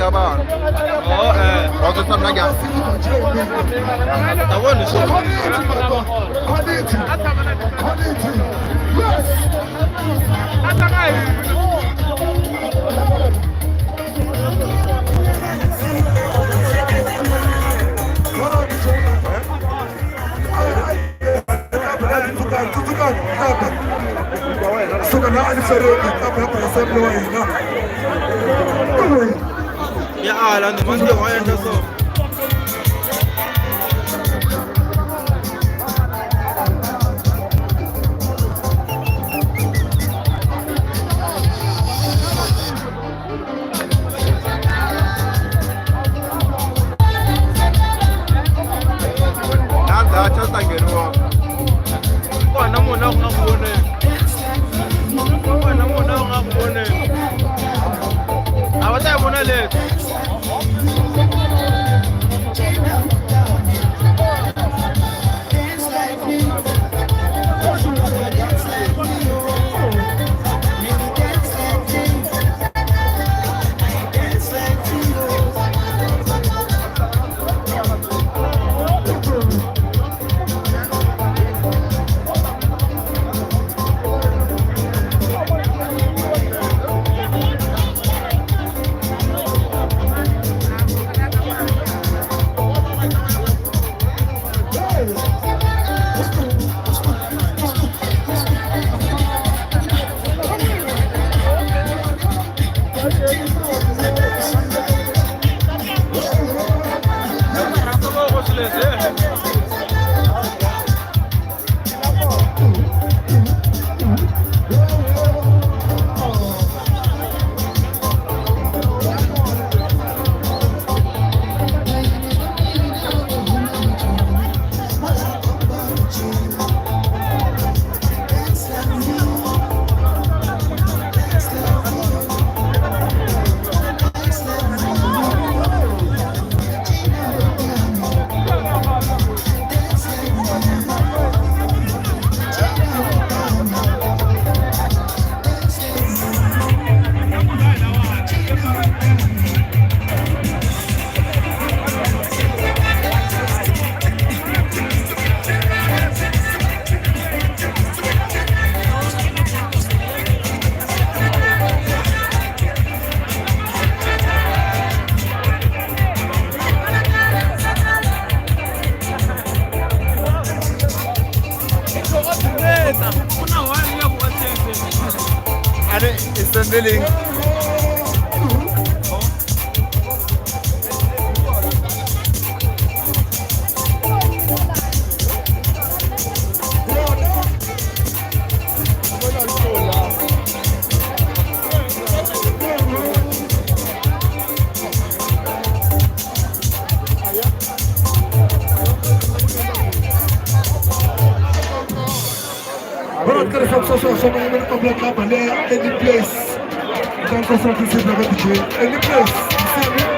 ba. Oh Wato sam na ga. da wani shi ya ala ni man de wayan da so Na da ta tangero. ko na mo na ngabone ko na mo na ngabone awata mona le Ane istendeli. Voilà, très fort, ça, ça, va remettre en blague, any place. Dans le concert, c'est de la réfugiée. Any place.